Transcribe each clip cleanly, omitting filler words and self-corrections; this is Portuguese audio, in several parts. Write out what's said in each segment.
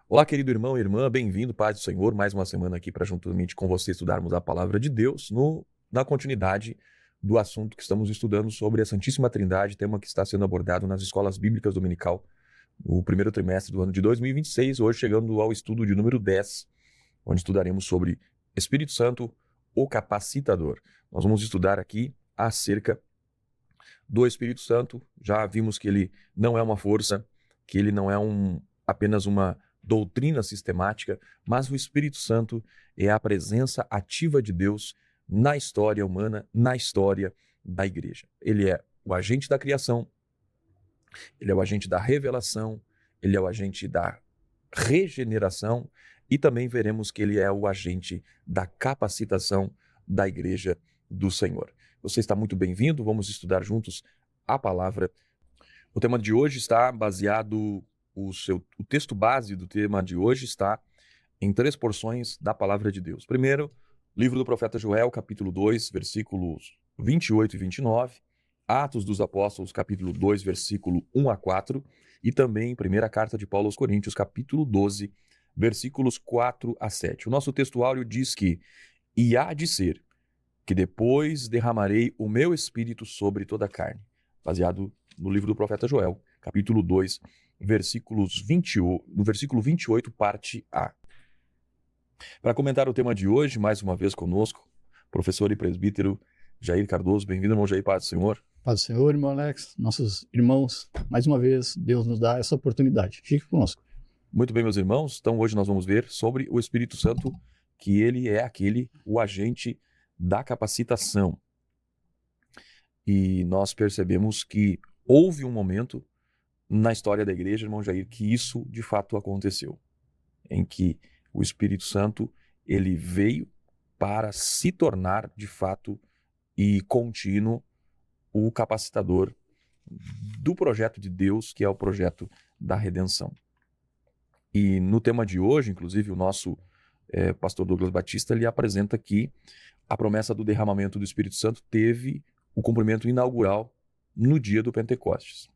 Olá, querido irmão e irmã, bem-vindo, paz do Senhor, mais uma semana aqui para juntamente com você estudarmos a Palavra de Deus na continuidade do assunto que estamos estudando sobre a Santíssima Trindade, tema que está sendo abordado nas escolas bíblicas dominical no primeiro trimestre do ano de 2026, hoje chegando ao estudo de número 10, onde estudaremos sobre Espírito Santo, o capacitador. Nós vamos estudar aqui acerca do Espírito Santo. Já vimos que ele não é uma força, que ele não é apenas uma doutrina sistemática, mas o Espírito Santo é a presença ativa de Deus na história humana, na história da igreja. Ele é o agente da criação, ele é o agente da revelação, ele é o agente da regeneração e também veremos que ele é o agente da capacitação da igreja do Senhor. Você está muito bem-vindo, vamos estudar juntos a palavra. O tema de hoje está baseado, o texto base do tema de hoje está em 3 porções da palavra de Deus. Primeiro, livro do profeta Joel, capítulo 2, versículos 28 e 29, Atos dos Apóstolos, capítulo 2, versículo 1 a 4, e também primeira carta de Paulo aos Coríntios, capítulo 12, versículos 4 a 7. O nosso texto áureo diz que: "E há de ser que depois derramarei o meu espírito sobre toda a carne", baseado no livro do profeta Joel, capítulo 2, no versículo 28, parte A. Para comentar o tema de hoje, mais uma vez conosco, professor e presbítero Jair Cardoso. Bem-vindo, irmão Jair, paz do Senhor. Paz do Senhor, irmão Alex, nossos irmãos, mais uma vez, Deus nos dá essa oportunidade. Fique conosco. Muito bem, meus irmãos, então hoje nós vamos ver sobre o Espírito Santo, que ele é o agente da capacitação. E nós percebemos que houve um momento na história da igreja, irmão Jair, que isso de fato aconteceu, em que o Espírito Santo ele veio para se tornar de fato e contínuo o capacitador do projeto de Deus, que é o projeto da redenção. E no tema de hoje, inclusive, o nosso pastor Douglas Batista, ele apresenta que a promessa do derramamento do Espírito Santo teve o cumprimento inaugural no dia do Pentecostes.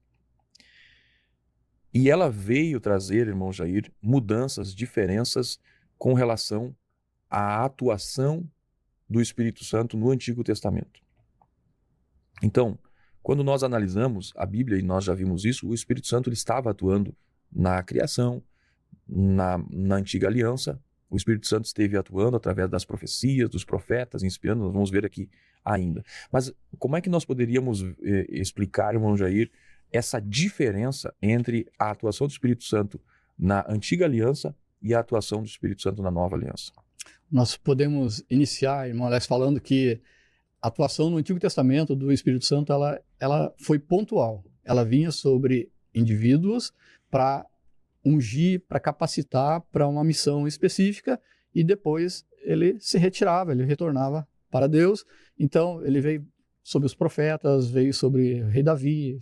E ela veio trazer, irmão Jair, mudanças, diferenças com relação à atuação do Espírito Santo no Antigo Testamento. Então, quando nós analisamos a Bíblia, e nós já vimos isso, o Espírito Santo ele estava atuando na criação, na Antiga Aliança. O Espírito Santo esteve atuando através das profecias, dos profetas, inspirando, nós vamos ver aqui ainda. Mas como é que nós poderíamos explicar, irmão Jair, essa diferença entre a atuação do Espírito Santo na Antiga Aliança e a atuação do Espírito Santo na Nova Aliança? Nós podemos iniciar, irmão Alex, falando que a atuação no Antigo Testamento do Espírito Santo, ela foi pontual. Ela vinha sobre indivíduos para ungir, para capacitar para uma missão específica, e depois ele se retirava, ele retornava para Deus. Então ele veio sobre os profetas, veio sobre o rei Davi,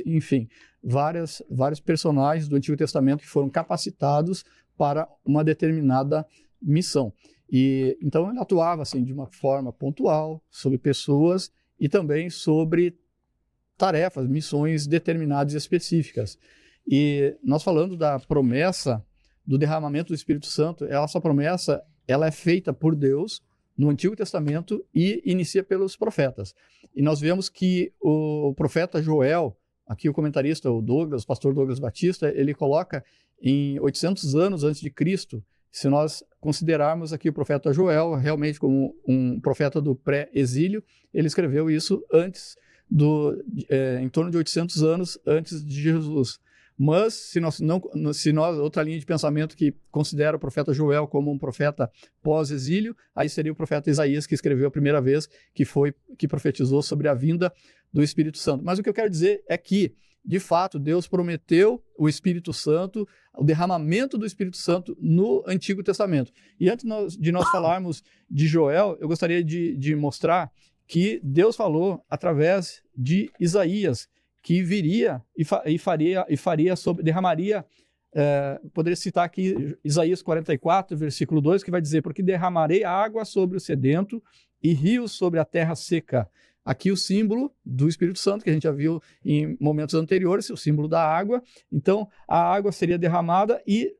enfim, vários personagens do Antigo Testamento que foram capacitados para uma determinada missão. E então ele atuava assim de uma forma pontual sobre pessoas e também sobre tarefas, missões determinadas e específicas. E nós falando da promessa do derramamento do Espírito Santo, essa promessa ela é feita por Deus no Antigo Testamento e inicia pelos profetas. E nós vemos que o profeta Joel, aqui o comentarista, o pastor Douglas Batista, ele coloca em 800 anos antes de Cristo. Se nós considerarmos aqui o profeta Joel realmente como um profeta do pré-exílio, ele escreveu isso em torno de 800 anos antes de Jesus. Mas se nós outra linha de pensamento que considera o profeta Joel como um profeta pós-exílio, aí seria o profeta Isaías, que escreveu a primeira vez, que profetizou sobre a vinda do Espírito Santo. Mas o que eu quero dizer é que, de fato, Deus prometeu o Espírito Santo, o derramamento do Espírito Santo no Antigo Testamento. E antes de nós falarmos de Joel, eu gostaria de mostrar que Deus falou através de Isaías, que viria derramaria, poderia citar aqui Isaías 44, versículo 2, que vai dizer: "Porque derramarei água sobre o sedento e rios sobre a terra seca." Aqui o símbolo do Espírito Santo, que a gente já viu em momentos anteriores, o símbolo da água. Então, a água seria derramada e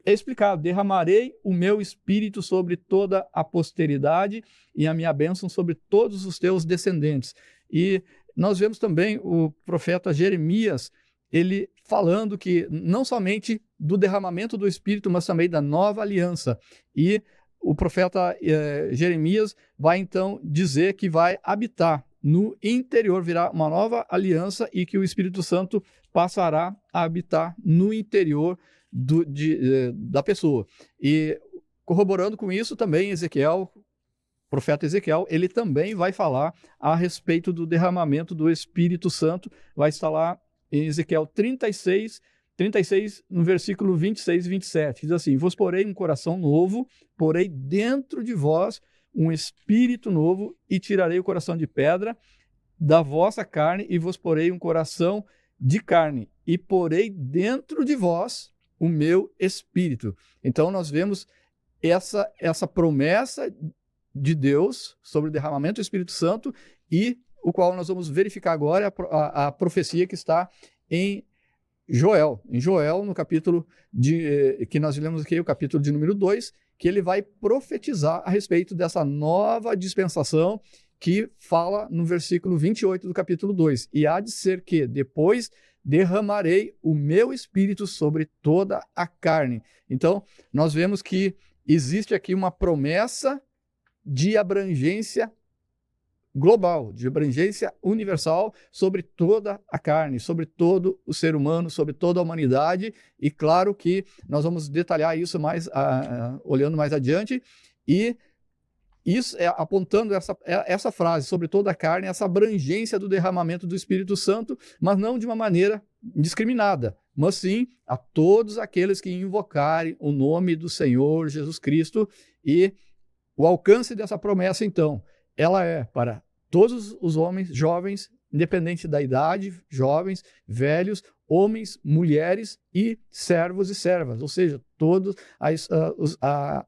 é explicado: derramarei o meu espírito sobre toda a posteridade e a minha bênção sobre todos os teus descendentes. E nós vemos também o profeta Jeremias, ele falando que não somente do derramamento do espírito, mas também da nova aliança. E o profeta Jeremias vai então dizer que vai habitar no interior, virá uma nova aliança e que o Espírito Santo passará a habitar no interior da pessoa. E corroborando com isso também Ezequiel, o profeta Ezequiel, ele também vai falar a respeito do derramamento do Espírito Santo, vai estar lá em Ezequiel 36, no versículo 26 e 27, diz assim: vos porei um coração novo, porei dentro de vós um espírito novo e tirarei o coração de pedra da vossa carne e vos porei um coração de carne e porei dentro de vós o meu espírito. Então nós vemos essa promessa de Deus sobre o derramamento do Espírito Santo, e o qual nós vamos verificar agora a profecia que está em Joel, no capítulo que nós lemos aqui, o capítulo de número 2, que ele vai profetizar a respeito dessa nova dispensação que fala no versículo 28 do capítulo 2. E há de ser que depois derramarei o meu espírito sobre toda a carne. Então, nós vemos que existe aqui uma promessa de abrangência global, de abrangência universal sobre toda a carne, sobre todo o ser humano, sobre toda a humanidade. E claro que nós vamos detalhar isso mais olhando mais adiante, e isso apontando essa frase sobre toda a carne, essa abrangência do derramamento do Espírito Santo, mas não de uma maneira indiscriminada, mas sim a todos aqueles que invocarem o nome do Senhor Jesus Cristo. E o alcance dessa promessa, então, ela é para todos os homens, jovens, independente da idade, jovens, velhos, homens, mulheres e servos e servas, ou seja, todos a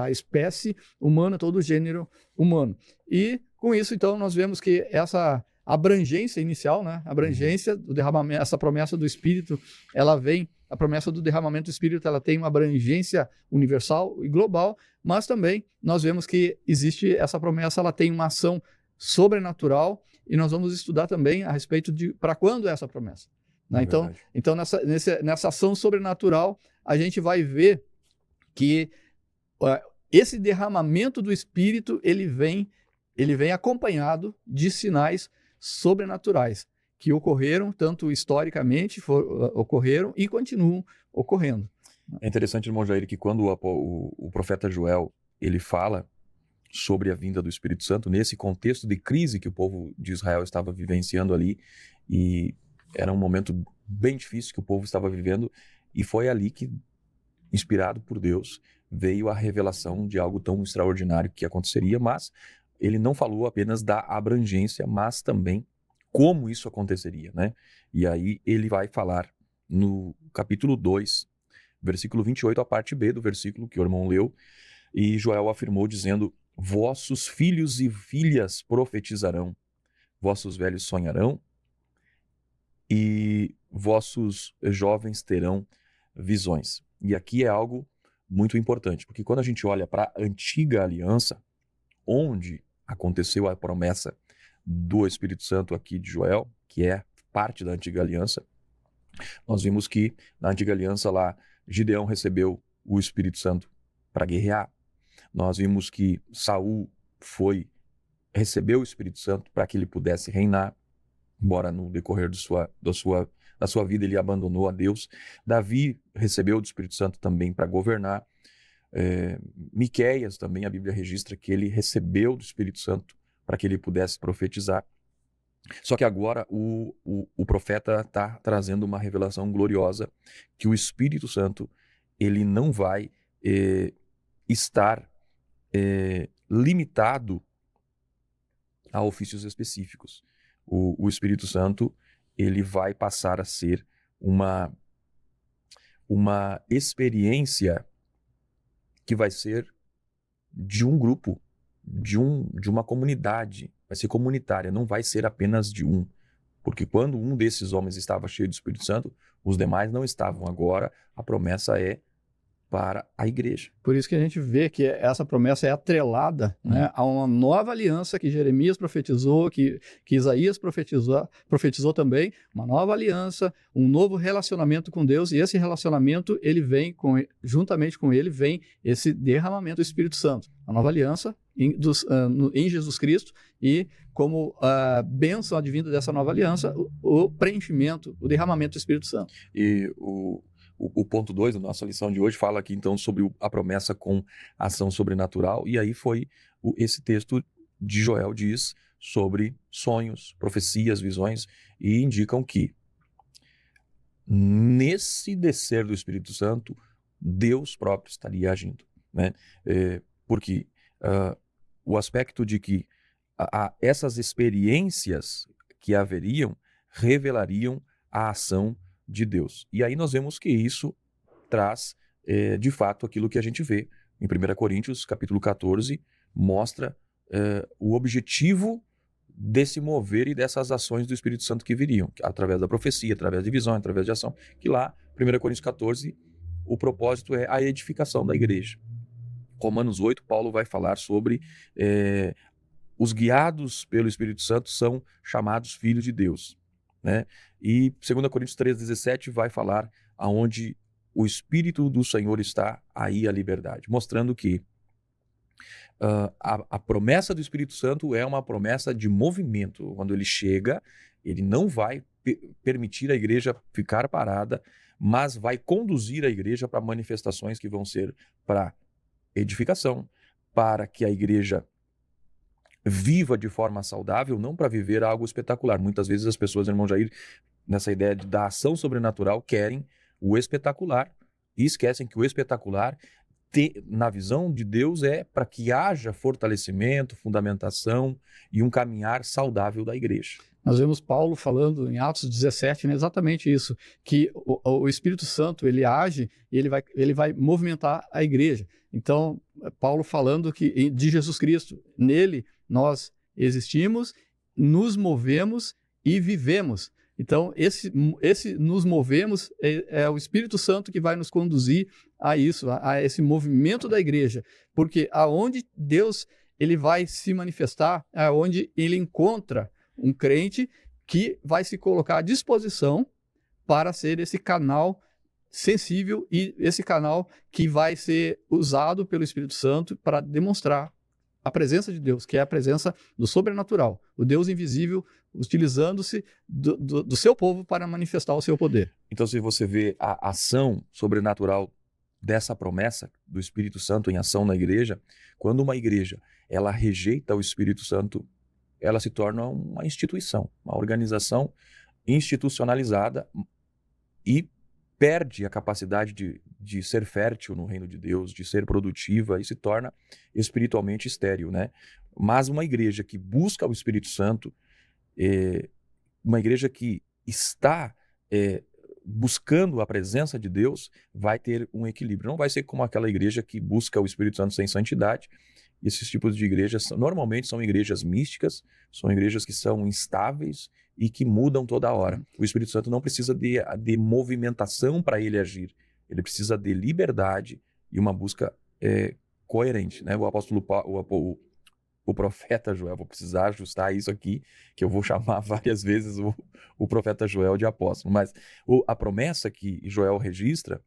espécie humana, todo o gênero humano. E com isso, então, nós vemos que essa abrangência inicial, né, abrangência do derramamento, essa promessa do Espírito, ela vem, a promessa do derramamento do Espírito, ela tem uma abrangência universal e global, mas também nós vemos que existe essa promessa, ela tem uma ação sobrenatural, e nós vamos estudar também a respeito de para quando é essa promessa. Né? Então nessa ação sobrenatural, a gente vai ver que esse derramamento do Espírito, ele vem acompanhado de sinais sobrenaturais que ocorreram, tanto historicamente ocorreram e continuam ocorrendo. É interessante, irmão Jair, que quando o profeta Joel ele fala sobre a vinda do Espírito Santo, nesse contexto de crise que o povo de Israel estava vivenciando ali, e era um momento bem difícil que o povo estava vivendo, e foi ali que, inspirado por Deus, veio a revelação de algo tão extraordinário que aconteceria, mas ele não falou apenas da abrangência, mas também como isso aconteceria, né? E aí ele vai falar no capítulo 2, versículo 28, a parte B do versículo que o irmão leu, e Joel afirmou dizendo: vossos filhos e filhas profetizarão, vossos velhos sonharão e vossos jovens terão visões. E aqui é algo muito importante, porque quando a gente olha para a antiga aliança, onde aconteceu a promessa do Espírito Santo aqui de Joel, que é parte da antiga aliança, nós vimos que na antiga aliança lá, Gideão recebeu o Espírito Santo para guerrear. Nós vimos que Saul recebeu o Espírito Santo para que ele pudesse reinar, embora no decorrer da sua vida ele abandonou a Deus. Davi recebeu o Espírito Santo também para governar. Miqueias também, a Bíblia registra que ele recebeu do Espírito Santo para que ele pudesse profetizar. Só que agora o profeta está trazendo uma revelação gloriosa, que o Espírito Santo ele não vai estar limitado a ofícios específicos. O Espírito Santo ele vai passar a ser uma experiência que vai ser de um grupo, de uma comunidade, vai ser comunitária, não vai ser apenas de um. Porque quando um desses homens estava cheio do Espírito Santo, os demais não estavam. Agora, a promessa é para a igreja. Por isso que a gente vê que essa promessa é atrelada, né, a uma nova aliança que Jeremias profetizou, que Isaías profetizou também, uma nova aliança, um novo relacionamento com Deus, e esse relacionamento, ele vem juntamente com ele, vem esse derramamento do Espírito Santo. A nova aliança em Jesus Cristo, e como bênção advinda dessa nova aliança, o preenchimento, o derramamento do Espírito Santo. E o ponto 2 da nossa lição de hoje fala aqui então sobre a promessa com ação sobrenatural, e aí foi esse texto de Joel diz sobre sonhos, profecias, visões, e indicam que nesse descer do Espírito Santo, Deus próprio estaria agindo, né? Porque o aspecto de que essas experiências que haveriam revelariam a ação de Deus. E aí nós vemos que isso traz, de fato, aquilo que a gente vê. Em 1 Coríntios, capítulo 14, mostra o objetivo desse mover e dessas ações do Espírito Santo que viriam, através da profecia, através de visão, através de ação, que lá, 1 Coríntios 14, o propósito é a edificação da igreja. Romanos 8, Paulo vai falar sobre os guiados pelo Espírito Santo são chamados filhos de Deus, né? E 2 Coríntios 3,17 vai falar aonde o Espírito do Senhor está, aí a liberdade, mostrando que a promessa do Espírito Santo é uma promessa de movimento. Quando ele chega, ele não vai permitir a igreja ficar parada, mas vai conduzir a igreja para manifestações que vão ser para edificação, para que a igreja viva de forma saudável, não para viver algo espetacular. Muitas vezes as pessoas, irmão Jair, nessa ideia da ação sobrenatural, querem o espetacular e esquecem que o espetacular, na visão de Deus, é para que haja fortalecimento, fundamentação e um caminhar saudável da igreja. Nós vemos Paulo falando em Atos 17, né, exatamente isso, que o Espírito Santo, ele age e ele vai movimentar a igreja. Então, Paulo falando de Jesus Cristo, nele nós existimos, nos movemos e vivemos. Então, esse nos movemos é o Espírito Santo que vai nos conduzir a isso, a esse movimento da igreja. Porque aonde Deus ele vai se manifestar, é onde ele encontra um crente que vai se colocar à disposição para ser esse canal sensível e esse canal que vai ser usado pelo Espírito Santo para demonstrar a presença de Deus, que é a presença do sobrenatural, o Deus invisível, utilizando-se do seu povo para manifestar o seu poder. Então, se você vê a ação sobrenatural dessa promessa do Espírito Santo em ação na igreja, quando uma igreja ela rejeita o Espírito Santo, ela se torna uma instituição, uma organização institucionalizada e perde a capacidade de ser fértil no reino de Deus, de ser produtiva, e se torna espiritualmente estéril, né? Mas uma igreja que busca o Espírito Santo, uma igreja que está buscando a presença de Deus, vai ter um equilíbrio. Não vai ser como aquela igreja que busca o Espírito Santo sem santidade. Esses tipos de igrejas normalmente são igrejas místicas, são igrejas que são instáveis e que mudam toda hora. O Espírito Santo não precisa de movimentação para ele agir, ele precisa de liberdade e uma busca coerente, né? O apóstolo Paulo, o profeta Joel, vou precisar ajustar isso aqui, que eu vou chamar várias vezes o profeta Joel de apóstolo, mas a promessa que Joel registra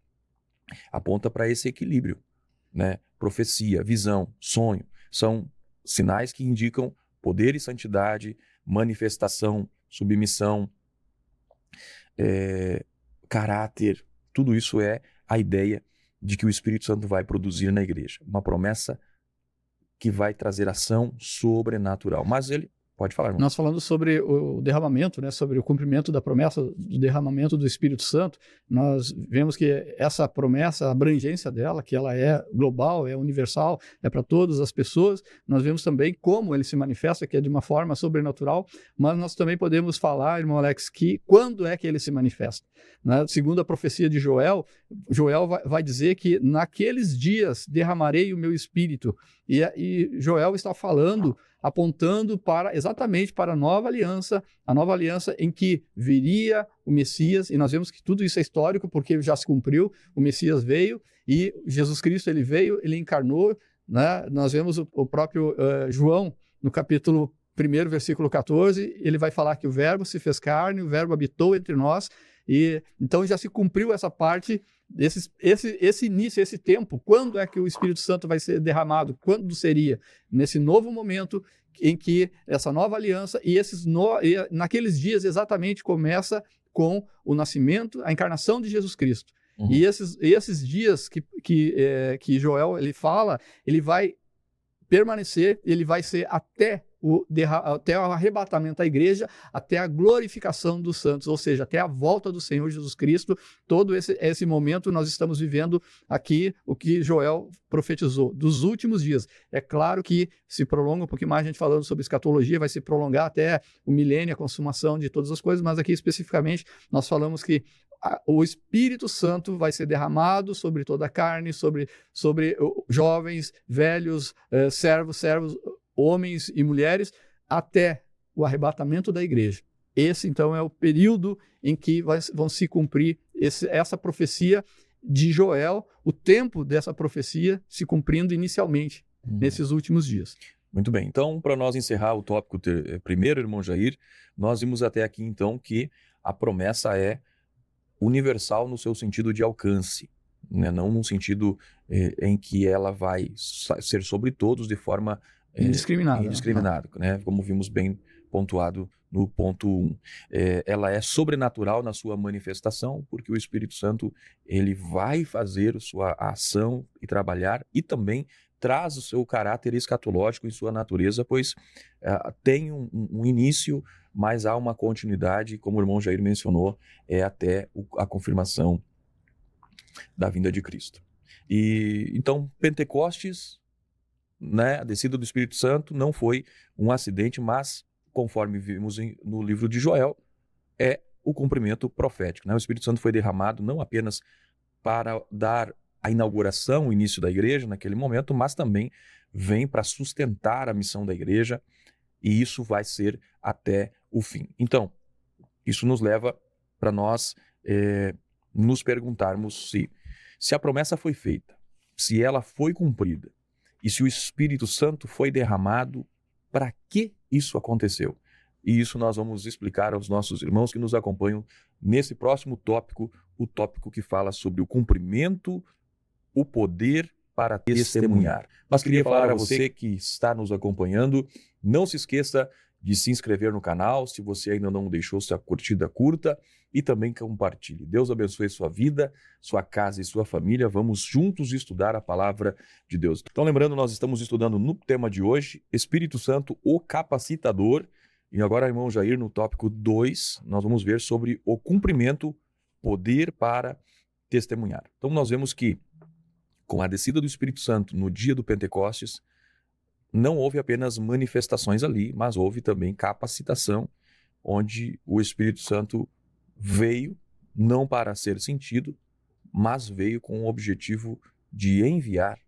aponta para esse equilíbrio, né? Profecia, visão, sonho, são sinais que indicam poder e santidade, manifestação, submissão, caráter. Tudo isso é a ideia de que o Espírito Santo vai produzir na igreja. Uma promessa que vai trazer ação sobrenatural. Mas ele pode falar, irmão. Nós falando sobre o derramamento, né, sobre o cumprimento da promessa do derramamento do Espírito Santo, nós vemos que essa promessa, a abrangência dela, que ela é global, é universal, é para todas as pessoas. Nós vemos também como ele se manifesta, que é de uma forma sobrenatural, mas nós também podemos falar, irmão Alex, que quando é que ele se manifesta? Né? Segundo a profecia de Joel, Joel vai dizer que naqueles dias derramarei o meu Espírito. E Joel está falando, apontando exatamente para a nova aliança em que viria o Messias, e nós vemos que tudo isso é histórico, porque já se cumpriu, o Messias veio, e Jesus Cristo ele veio, ele encarnou, né? Nós vemos o próprio João, no capítulo 1, versículo 14, ele vai falar que o verbo se fez carne, o verbo habitou entre nós, e então já se cumpriu essa parte, esse início, esse tempo. Quando é que o Espírito Santo vai ser derramado? Quando seria? Nesse novo momento em que essa nova aliança, e naqueles dias exatamente começa com o nascimento, a encarnação de Jesus Cristo. Uhum. E esses dias que Joel ele fala, ele vai permanecer, ele vai ser até o arrebatamento da igreja, até a glorificação dos santos, ou seja, até a volta do Senhor Jesus Cristo. Todo esse momento nós estamos vivendo aqui, o que Joel profetizou, dos últimos dias. É claro que se prolonga um pouquinho mais, a gente falando sobre escatologia, vai se prolongar até o milênio, a consumação de todas as coisas, mas aqui especificamente nós falamos que o Espírito Santo vai ser derramado sobre toda a carne, sobre jovens, velhos, servos, homens e mulheres, até o arrebatamento da igreja. Esse, então, é o período em que vão se cumprir essa profecia de Joel, o tempo dessa profecia se cumprindo inicialmente, nesses últimos dias. Muito bem. Então, para nós encerrar o tópico primeiro, irmão Jair, nós vimos até aqui, então, que a promessa é universal no seu sentido de alcance, né? Não no sentido em que ela vai ser sobre todos de forma indiscriminada, né? Como vimos bem pontuado no ponto 1. Ela é sobrenatural na sua manifestação, porque o Espírito Santo ele vai fazer sua ação e trabalhar, e também traz o seu caráter escatológico em sua natureza, pois tem um início, mas há uma continuidade, como o irmão Jair mencionou, até a confirmação da vinda de Cristo. E então, Pentecostes, né, a descida do Espírito Santo não foi um acidente, mas, conforme vimos no livro de Joel, é o cumprimento profético, né? O Espírito Santo foi derramado não apenas para dar a inauguração, o início da igreja naquele momento, mas também vem para sustentar a missão da igreja, e isso vai ser até o fim. Então, isso nos leva para nós nos perguntarmos se a promessa foi feita, se ela foi cumprida, e se o Espírito Santo foi derramado, para que isso aconteceu? E isso nós vamos explicar aos nossos irmãos que nos acompanham nesse próximo tópico, o tópico que fala sobre o cumprimento, o poder para testemunhar. Mas queria falar a você que está nos acompanhando, não se esqueça de se inscrever no canal, se você ainda não deixou sua curtida, curta, e também compartilhe. Deus abençoe sua vida, sua casa e sua família. Vamos juntos estudar a palavra de Deus. Então, lembrando, nós estamos estudando no tema de hoje, Espírito Santo, o capacitador. E agora, irmão Jair, no tópico 2, nós vamos ver sobre o cumprimento, poder para testemunhar. Então, nós vemos que, com a descida do Espírito Santo no dia do Pentecostes, não houve apenas manifestações ali, mas houve também capacitação, onde o Espírito Santo veio não para ser sentido, mas veio com o objetivo de enviar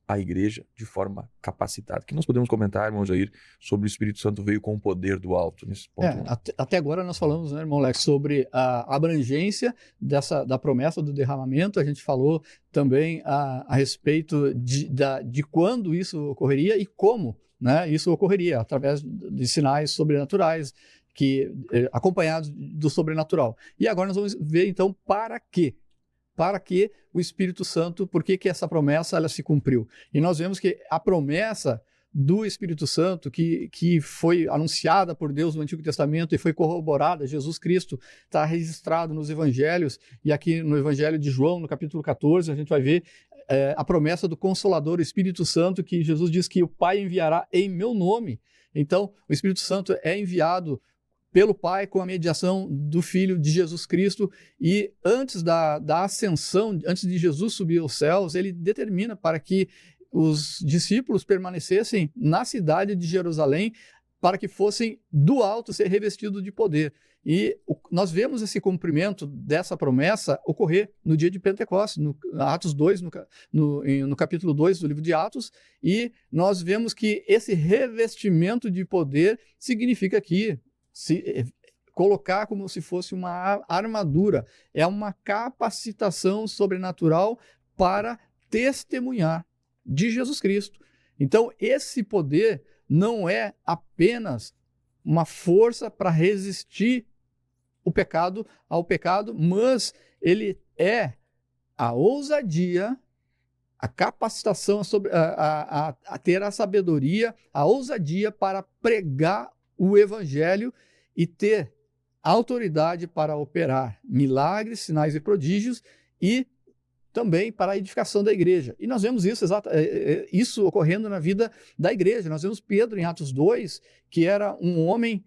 a igreja de forma capacitada. O que nós podemos comentar, irmão Jair, sobre o Espírito Santo veio com o poder do alto nesse ponto? Até agora nós falamos, né, irmão Lex, sobre a abrangência da promessa do derramamento. A gente falou também a respeito de quando isso ocorreria e como, né, isso ocorreria, através de sinais sobrenaturais, acompanhados do sobrenatural. E agora nós vamos ver, então, para quê? Para que o Espírito Santo, por que essa promessa ela se cumpriu? E nós vemos que a promessa do Espírito Santo, que foi anunciada por Deus no Antigo Testamento e foi corroborada, Jesus Cristo está registrado nos Evangelhos, e aqui no Evangelho de João, no capítulo 14, a gente vai ver a promessa do Consolador, o Espírito Santo, que Jesus diz que o Pai enviará em meu nome. Então, o Espírito Santo é enviado pelo Pai, com a mediação do Filho de Jesus Cristo, e antes da ascensão, antes de Jesus subir aos céus, ele determina para que os discípulos permanecessem na cidade de Jerusalém, para que fossem do alto ser revestidos de poder. E nós vemos esse cumprimento dessa promessa ocorrer no dia de Pentecostes, no Atos 2, no capítulo 2 do livro de Atos, e nós vemos que esse revestimento de poder significa que colocar como se fosse uma armadura, é uma capacitação sobrenatural para testemunhar de Jesus Cristo. Então, esse poder não é apenas uma força para resistir ao pecado, mas ele é a ousadia, a capacitação a ter a sabedoria, a ousadia para pregar o evangelho e ter autoridade para operar milagres, sinais e prodígios e também para a edificação da igreja. E nós vemos isso ocorrendo na vida da igreja. Nós vemos Pedro em Atos 2, que era um homem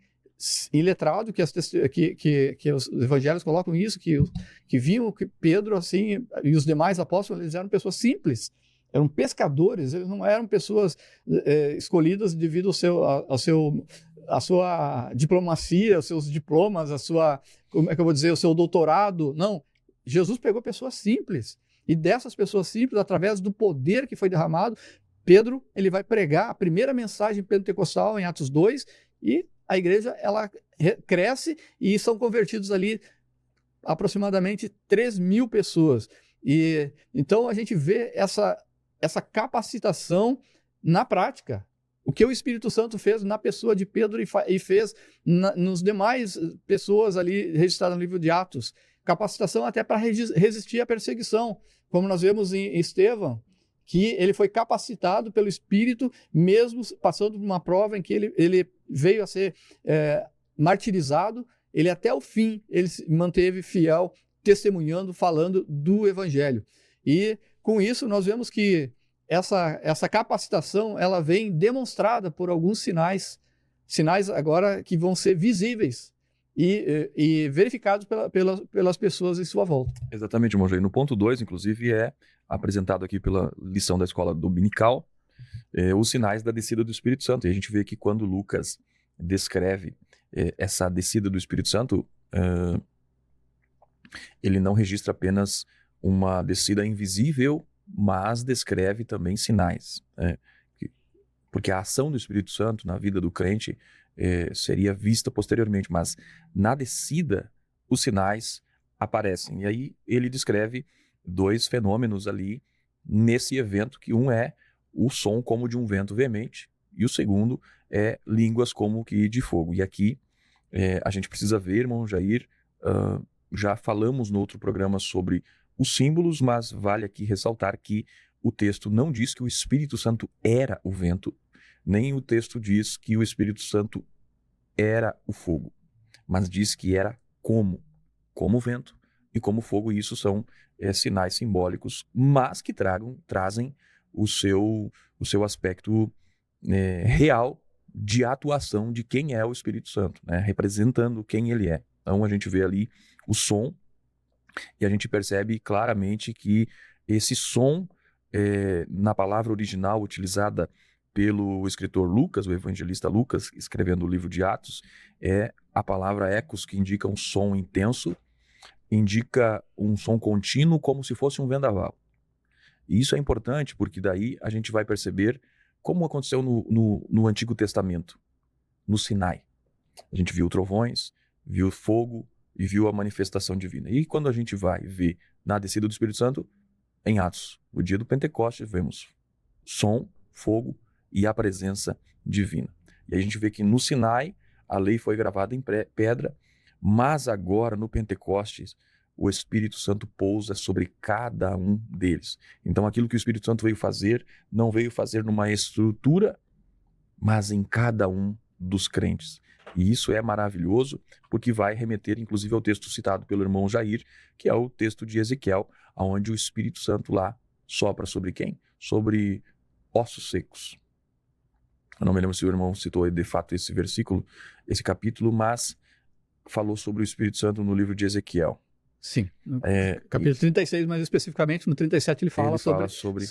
iletrado, que os evangelhos colocam isso, que viam que Pedro assim, e os demais apóstolos, eles eram pessoas simples, eram pescadores, eles não eram pessoas escolhidas devido à sua diplomacia, aos seus diplomas, como é que eu vou dizer, o seu doutorado. Não, Jesus pegou pessoas simples, e dessas pessoas simples, através do poder que foi derramado, Pedro ele vai pregar a primeira mensagem pentecostal em Atos 2, e a igreja ela cresce e são convertidos ali aproximadamente 3.000 pessoas. E então a gente vê essa capacitação na prática. O que o Espírito Santo fez na pessoa de Pedro e fez nos demais pessoas ali registradas no livro de Atos. Capacitação até para resistir à perseguição. Como nós vemos em Estevão, que ele foi capacitado pelo Espírito, mesmo passando por uma prova em que ele veio a ser martirizado, ele até o fim, ele se manteve fiel, testemunhando, falando do Evangelho. E com isso nós vemos que essa capacitação ela vem demonstrada por alguns sinais agora que vão ser visíveis e verificados pelas pessoas em sua volta. Exatamente, irmão Jair. No ponto 2, inclusive, é apresentado aqui pela lição da escola dominical, os sinais da descida do Espírito Santo. E a gente vê que quando Lucas descreve essa descida do Espírito Santo, ele não registra apenas uma descida invisível, mas descreve também sinais. Porque a ação do Espírito Santo na vida do crente seria vista posteriormente, mas na descida os sinais aparecem. E aí ele descreve 2 fenômenos ali nesse evento, que um é o som como de um vento veemente e o segundo é línguas como que de fogo. E aqui a gente precisa ver, irmão Jair, já falamos no outro programa sobre os símbolos, mas vale aqui ressaltar que o texto não diz que o Espírito Santo era o vento, nem o texto diz que o Espírito Santo era o fogo, mas diz que era como o vento e como fogo, e isso são sinais simbólicos, mas que trazem o seu aspecto real de atuação de quem é o Espírito Santo, né? Representando quem ele é. Então a gente vê ali o som e a gente percebe claramente que esse som, na palavra original utilizada pelo escritor Lucas, o evangelista Lucas, escrevendo o livro de Atos, é a palavra ecos, que indica um som intenso, indica um som contínuo, como se fosse um vendaval. E isso é importante porque daí a gente vai perceber como aconteceu no Antigo Testamento, no Sinai. A gente viu trovões, viu fogo e viu a manifestação divina. E quando a gente vai ver na descida do Espírito Santo, em Atos, o dia do Pentecostes, vemos som, fogo e a presença divina. E a gente vê que no Sinai a lei foi gravada em pedra, mas agora no Pentecostes o Espírito Santo pousa sobre cada um deles. Então aquilo que o Espírito Santo veio fazer, não veio fazer numa estrutura, mas em cada um dos crentes. E isso é maravilhoso, porque vai remeter inclusive ao texto citado pelo irmão Jair, que é o texto de Ezequiel, onde o Espírito Santo lá sopra sobre quem? Sobre ossos secos. Eu não me lembro se o irmão citou de fato esse versículo, esse capítulo, mas falou sobre o Espírito Santo no livro de Ezequiel. Sim, no capítulo 36, mais especificamente, no 37 ele fala sobre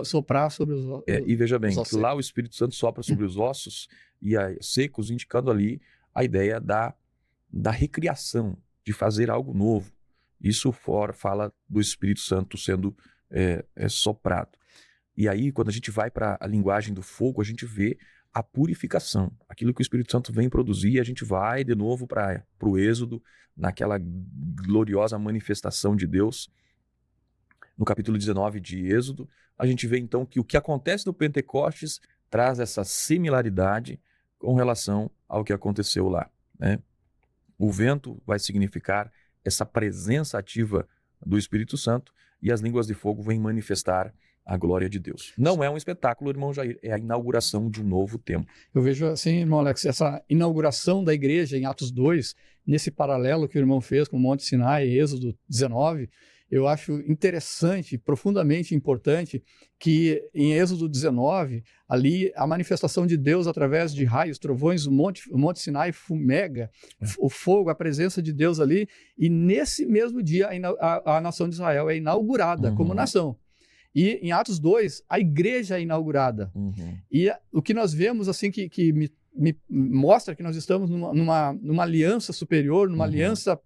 soprar sobre os ossos. E veja bem, que lá o Espírito Santo sopra sobre os ossos e secos, indicando ali a ideia da recriação, de fazer algo novo. Isso fala do Espírito Santo sendo soprado. E aí, quando a gente vai para a linguagem do fogo, a gente vê a purificação. Aquilo que o Espírito Santo vem produzir, a gente vai de novo para o Êxodo, naquela gloriosa manifestação de Deus no capítulo 19 de Êxodo, a gente vê então que o que acontece no Pentecostes traz essa similaridade com relação ao que aconteceu lá, né? O vento vai significar essa presença ativa do Espírito Santo e as línguas de fogo vêm manifestar a glória de Deus. Não é um espetáculo, irmão Jair, é a inauguração de um novo tempo. Eu vejo assim, irmão Alex, essa inauguração da igreja em Atos 2, nesse paralelo que o irmão fez com o Monte Sinai, Êxodo 19, eu acho interessante, profundamente importante, que em Êxodo 19, ali a manifestação de Deus através de raios, trovões, o Monte Sinai fumega, o fogo, a presença de Deus ali, e nesse mesmo dia a nação de Israel é inaugurada como nação. E em Atos 2, a igreja é inaugurada. E o que nós vemos, assim, que me mostra que nós estamos numa aliança superior, numa aliança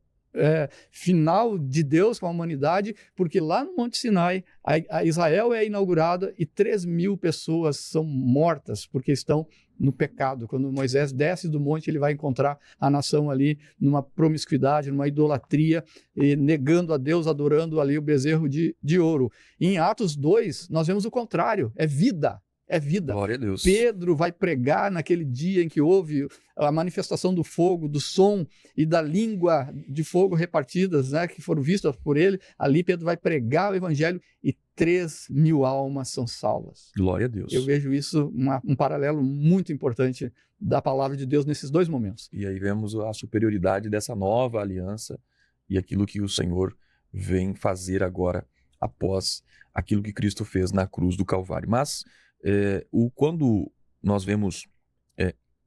final de Deus com a humanidade, porque lá no Monte Sinai, a Israel é inaugurada e 3.000 pessoas são mortas porque estão no pecado. Quando Moisés desce do monte, ele vai encontrar a nação ali numa promiscuidade, numa idolatria, negando a Deus, adorando ali o bezerro de ouro. E em Atos 2, nós vemos o contrário, é vida. É vida. Glória a Deus. Pedro vai pregar naquele dia em que houve a manifestação do fogo, do som e da língua de fogo repartidas, né, que foram vistas por ele. Ali Pedro vai pregar o evangelho e 3.000 almas são salvas. Glória a Deus. Eu vejo isso um paralelo muito importante da palavra de Deus nesses dois momentos. E aí vemos a superioridade dessa nova aliança e aquilo que o Senhor vem fazer agora após aquilo que Cristo fez na cruz do Calvário. Mas quando nós vemos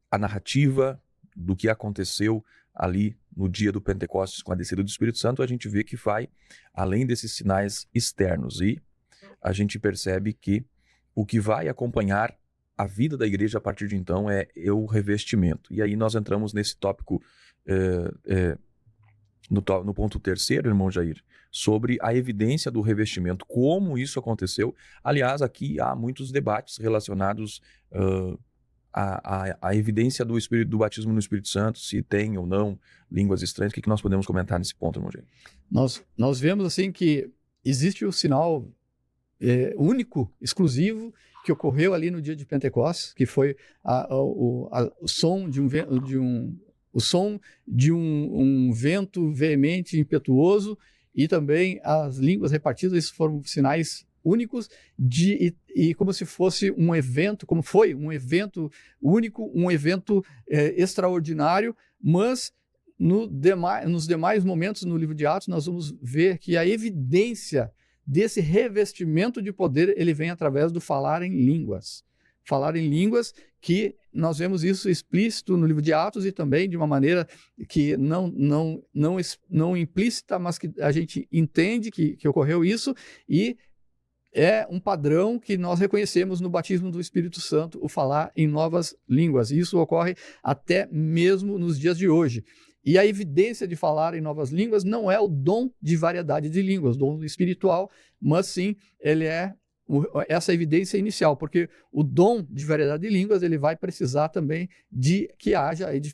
a narrativa do que aconteceu ali no dia do Pentecostes com a descida do Espírito Santo, a gente vê que vai além desses sinais externos e a gente percebe que o que vai acompanhar a vida da igreja a partir de então é o revestimento. E aí nós entramos nesse tópico no ponto terceiro, irmão Jair, sobre a evidência do revestimento, como isso aconteceu. Aliás, aqui há muitos debates relacionados à evidência do batismo no Espírito Santo, se tem ou não línguas estranhas. O que nós podemos comentar nesse ponto, irmão Jair? Nós vemos assim que existe o sinal único, exclusivo, que ocorreu ali no dia de Pentecostes, que foi o som de um vento veemente, impetuoso, e também as línguas repartidas. Esses foram sinais únicos e como se fosse um evento, como foi um evento único, um evento extraordinário, mas nos demais momentos no livro de Atos nós vamos ver que a evidência desse revestimento de poder, ele vem através do falar em línguas. Falar em línguas, que nós vemos isso explícito no livro de Atos e também de uma maneira que não implícita, mas que a gente entende que ocorreu isso, e é um padrão que nós reconhecemos no batismo do Espírito Santo, o falar em novas línguas. E isso ocorre até mesmo nos dias de hoje. E a evidência de falar em novas línguas não é o dom de variedade de línguas, dom espiritual, mas sim ele é essa evidência inicial, porque o dom de variedade de línguas ele vai precisar também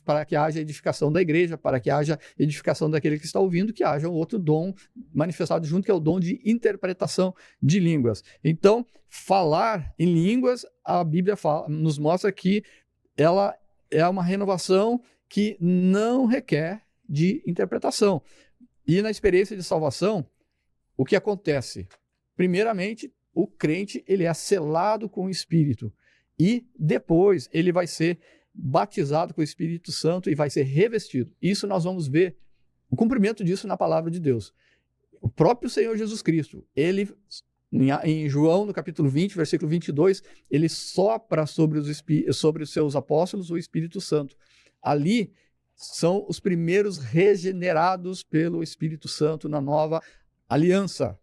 para que haja edificação da igreja, para que haja edificação daquele que está ouvindo, que haja um outro dom manifestado junto, que é o dom de interpretação de línguas. Então, falar em línguas, a Bíblia nos mostra que ela é uma renovação que não requer de interpretação. E na experiência de salvação, o que acontece? Primeiramente, o crente ele é selado com o Espírito e depois ele vai ser batizado com o Espírito Santo e vai ser revestido. Isso nós vamos ver o cumprimento disso na palavra de Deus. O próprio Senhor Jesus Cristo, ele em João, no capítulo 20, versículo 22, ele sopra sobre os seus apóstolos o Espírito Santo. Ali são os primeiros regenerados pelo Espírito Santo na nova aliança.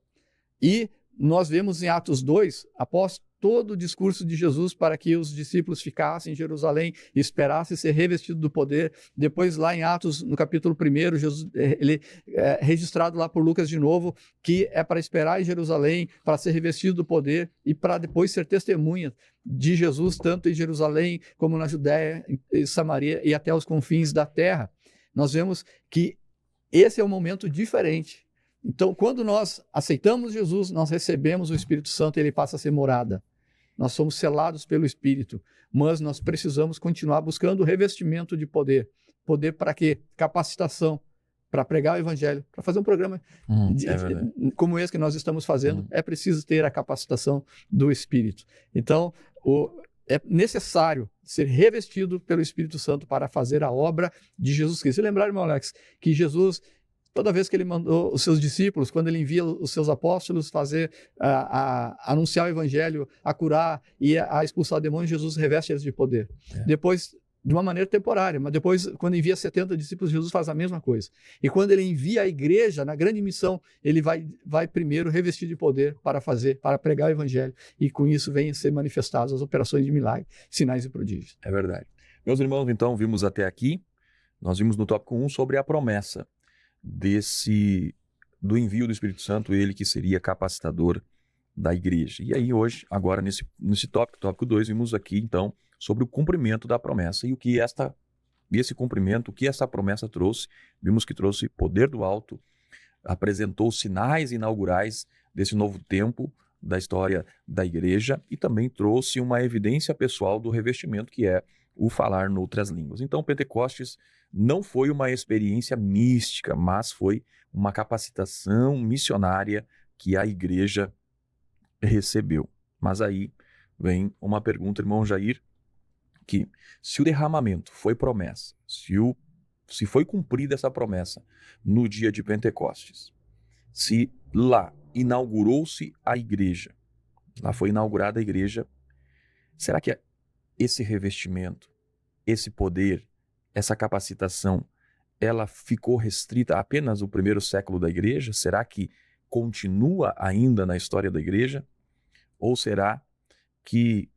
E nós vemos em Atos 2, após todo o discurso de Jesus para que os discípulos ficassem em Jerusalém e esperassem ser revestidos do poder. Depois, lá em Atos, no capítulo 1, Jesus, ele é registrado lá por Lucas de novo, que é para esperar em Jerusalém, para ser revestido do poder e para depois ser testemunha de Jesus, tanto em Jerusalém como na Judéia, em Samaria e até os confins da terra. Nós vemos que esse é um momento diferente Então, quando nós aceitamos Jesus, nós recebemos o Espírito Santo e ele passa a ser morada. Nós somos selados pelo Espírito, mas nós precisamos continuar buscando o revestimento de poder. Poder para quê? Capacitação, para pregar o Evangelho, para fazer um programa como esse que nós estamos fazendo, é preciso ter a capacitação do Espírito. Então, é necessário ser revestido pelo Espírito Santo para fazer a obra de Jesus Cristo. E lembrar, irmão Alex, que Jesus, toda vez que ele mandou os seus discípulos, quando ele envia os seus apóstolos anunciar o Evangelho, a curar e a expulsar demônios, Jesus reveste eles de poder. Depois, de uma maneira temporária, mas depois, quando envia 70 discípulos, Jesus faz a mesma coisa. E quando ele envia a igreja na grande missão, ele vai primeiro revestir de poder para pregar o Evangelho. E com isso vêm ser manifestadas as operações de milagre, sinais e prodígios. É verdade. Meus irmãos, então, vimos até aqui, nós vimos no tópico 1 sobre a promessa do envio do Espírito Santo, ele que seria capacitador da igreja. E aí hoje, agora nesse tópico 2, vimos aqui então sobre o cumprimento da promessa e o que esse cumprimento, o que essa promessa trouxe. Vimos que trouxe poder do alto, apresentou sinais inaugurais desse novo tempo da história da igreja e também trouxe uma evidência pessoal do revestimento, que é o falar noutras línguas. Então, Pentecostes não foi uma experiência mística, mas foi uma capacitação missionária que a igreja recebeu. Mas aí vem uma pergunta, irmão Jair, que se o derramamento foi promessa, se foi cumprida essa promessa no dia de Pentecostes, se lá inaugurou-se a igreja, lá foi inaugurada a igreja, será que esse revestimento, esse poder, essa capacitação, ela ficou restrita a apenas o primeiro século da igreja? Será que continua ainda na história da igreja? Ou será que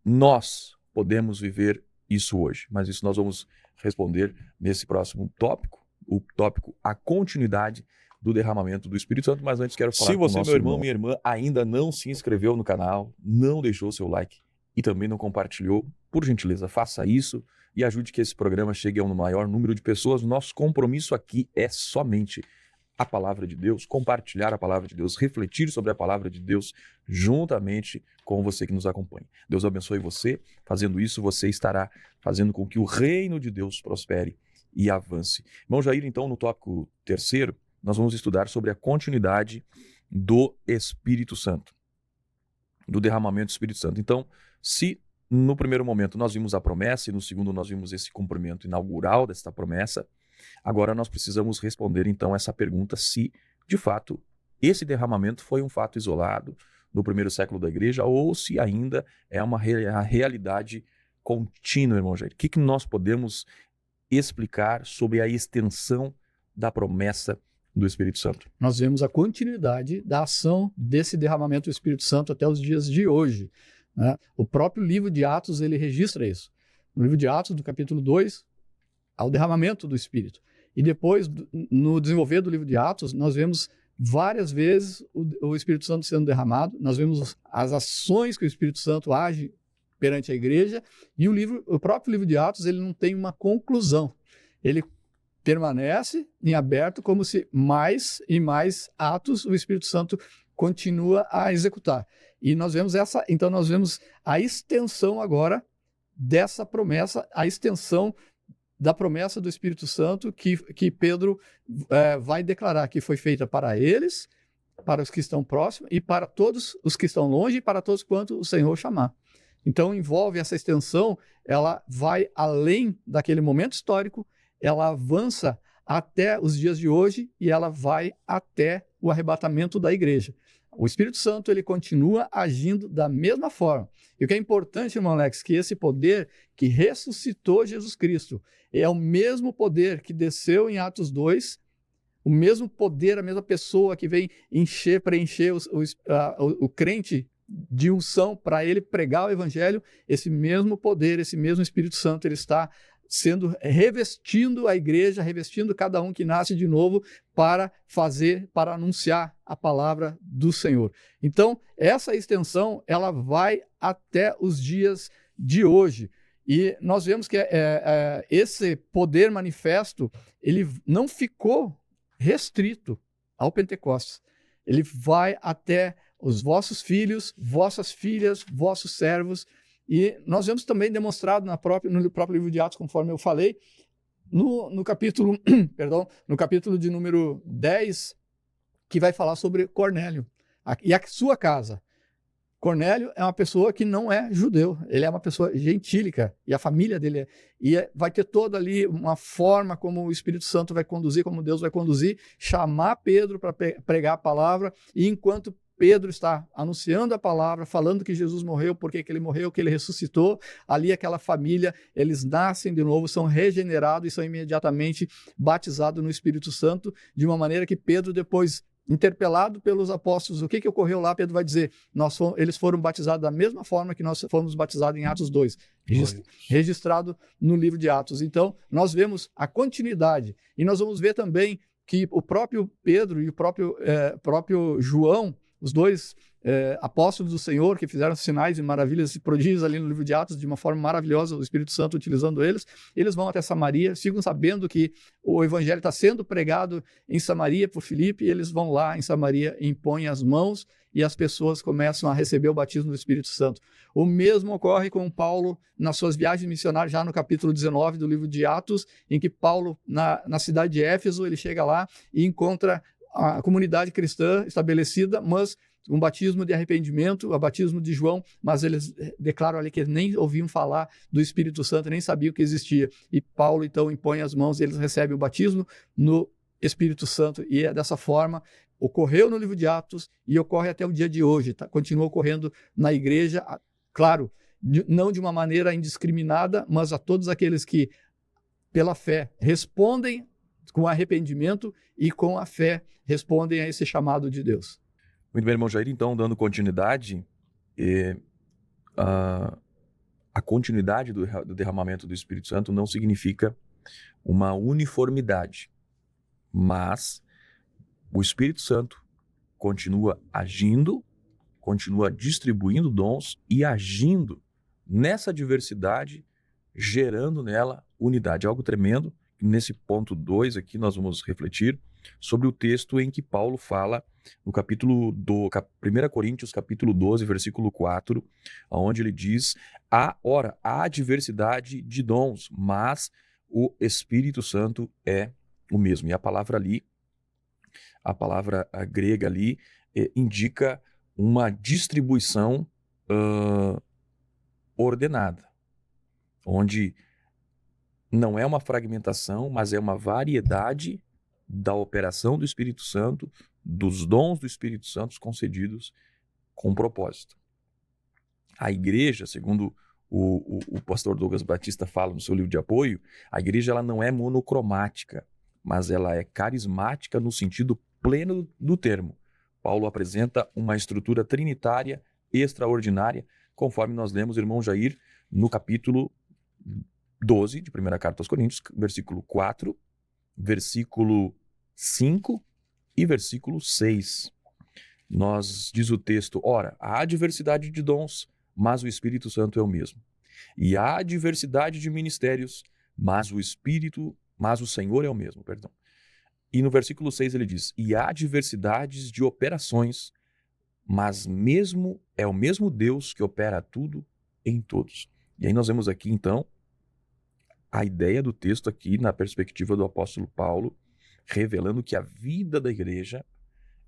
nós podemos viver isso hoje? Mas isso nós vamos responder nesse próximo tópico, o tópico a continuidade do derramamento do Espírito Santo. Mas antes quero falar com o nosso irmão, minha irmã, ainda não se inscreveu no canal, não deixou seu like e também não compartilhou, por gentileza, faça isso e ajude que esse programa chegue a um maior número de pessoas. Nosso compromisso aqui é somente a palavra de Deus, compartilhar a palavra de Deus, refletir sobre a palavra de Deus juntamente com você que nos acompanha. Deus abençoe você. Fazendo isso, você estará fazendo com que o reino de Deus prospere e avance. Irmão Jair, então, no tópico 3, nós vamos estudar sobre a continuidade do Espírito Santo, do derramamento do Espírito Santo. Então, se no primeiro momento nós vimos a promessa e no segundo nós vimos esse cumprimento inaugural desta promessa, agora nós precisamos responder então essa pergunta, se de fato esse derramamento foi um fato isolado no primeiro século da igreja ou se ainda é uma realidade contínua, irmão Jair. O que nós podemos explicar sobre a extensão da promessa do Espírito Santo? Nós vemos a continuidade da ação desse derramamento do Espírito Santo até os dias de hoje, né? O próprio livro de Atos, ele registra isso. No livro de Atos, do capítulo 2, ao derramamento do Espírito. E depois, no desenvolver do livro de Atos, nós vemos várias vezes o Espírito Santo sendo derramado, nós vemos as ações que o Espírito Santo age perante a igreja, e o próprio livro de Atos, ele não tem uma conclusão. Ele permanece em aberto como se mais e mais atos o Espírito Santo continua a executar. E nós vemos então nós vemos a extensão agora dessa promessa, a extensão da promessa do Espírito Santo que Pedro vai declarar que foi feita para eles, para os que estão próximos e para todos os que estão longe e para todos quanto o Senhor chamar. Então envolve essa extensão, ela vai além daquele momento histórico, ela avança até os dias de hoje e ela vai até o arrebatamento da igreja. O Espírito Santo, ele continua agindo da mesma forma. E o que é importante, irmão Alex, que esse poder que ressuscitou Jesus Cristo é o mesmo poder que desceu em Atos 2, o mesmo poder, a mesma pessoa que vem preencher o crente de unção para ele pregar o evangelho, esse mesmo poder, esse mesmo Espírito Santo, ele está revestindo a igreja, revestindo cada um que nasce de novo para anunciar a palavra do Senhor. Então, essa extensão, ela vai até os dias de hoje. E nós vemos que esse poder manifesto, ele não ficou restrito ao Pentecostes. Ele vai até os vossos filhos, vossas filhas, vossos servos. E nós vemos também demonstrado no próprio livro de Atos, conforme eu falei, no capítulo, perdão, no capítulo de número 10, que vai falar sobre Cornélio e a sua casa. Cornélio é uma pessoa que não é judeu, ele é uma pessoa gentílica, e a família dele vai ter toda ali uma forma como o Espírito Santo vai conduzir, como Deus vai conduzir, chamar Pedro para pregar a palavra, e enquanto Pedro está anunciando a palavra, falando que Jesus morreu, porque que ele morreu, que ele ressuscitou, ali aquela família, eles nascem de novo, são regenerados e são imediatamente batizados no Espírito Santo, de uma maneira que Pedro depois, interpelado pelos apóstolos, o que ocorreu lá, Pedro vai dizer, eles foram batizados da mesma forma que nós fomos batizados em Atos 2, registrado no livro de Atos. Então, nós vemos a continuidade, e nós vamos ver também que o próprio Pedro e o próprio João, os dois apóstolos do Senhor, que fizeram sinais e maravilhas e prodígios ali no livro de Atos, de uma forma maravilhosa, o Espírito Santo utilizando eles vão até Samaria, ficam sabendo que o evangelho está sendo pregado em Samaria por Filipe, e eles vão lá em Samaria, impõem as mãos, e as pessoas começam a receber o batismo do Espírito Santo. O mesmo ocorre com Paulo nas suas viagens missionárias, já no capítulo 19 do livro de Atos, em que Paulo, na cidade de Éfeso, ele chega lá e encontra a comunidade cristã estabelecida, mas um batismo de arrependimento, o batismo de João, mas eles declaram ali que eles nem ouviam falar do Espírito Santo, nem sabiam que existia. E Paulo, então, impõe as mãos e eles recebem o batismo no Espírito Santo. E é dessa forma, ocorreu no livro de Atos e ocorre até o dia de hoje, tá? Continua ocorrendo na igreja, claro, não de uma maneira indiscriminada, mas a todos aqueles que, pela fé, respondem com arrependimento e com a fé respondem a esse chamado de Deus. Muito bem, irmão Jair, então, dando continuidade, a continuidade do derramamento do Espírito Santo não significa uma uniformidade, mas o Espírito Santo continua agindo, continua distribuindo dons e agindo nessa diversidade, gerando nela unidade. Algo tremendo. Nesse ponto 2 aqui nós vamos refletir sobre o texto em que Paulo fala no capítulo 1 Coríntios, capítulo 12, versículo 4, onde ele diz: há diversidade de dons, mas o Espírito Santo é o mesmo. E a palavra ali, a palavra grega ali, indica uma distribuição ordenada, onde não é uma fragmentação, mas é uma variedade da operação do Espírito Santo, dos dons do Espírito Santo concedidos com propósito. A igreja, segundo o pastor Douglas Batista fala no seu livro de apoio, a igreja ela não é monocromática, mas ela é carismática no sentido pleno do termo. Paulo apresenta uma estrutura trinitária extraordinária, conforme nós lemos, irmão Jair, no capítulo 12 de 1ª Carta aos Coríntios, versículo 4, versículo 5 e versículo 6. Diz o texto: ora, há diversidade de dons, mas o Espírito Santo é o mesmo. E há diversidade de ministérios, mas o Senhor é o mesmo, perdão. E no versículo 6 ele diz: e há diversidades de operações, mas é o mesmo Deus que opera tudo em todos. E aí nós vemos aqui, então, a ideia do texto aqui, na perspectiva do apóstolo Paulo, revelando que a vida da igreja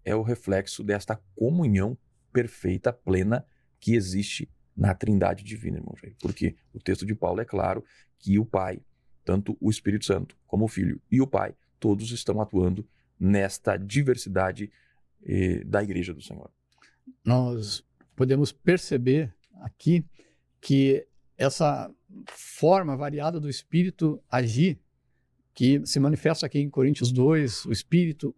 é o reflexo desta comunhão perfeita, plena, que existe na Trindade Divina, irmão Jair. Porque o texto de Paulo é claro que o Pai, tanto o Espírito Santo como o Filho e o Pai, todos estão atuando nesta diversidade da igreja do Senhor. Nós podemos perceber aqui que essa forma variada do Espírito agir, que se manifesta aqui em Coríntios 2, o Espírito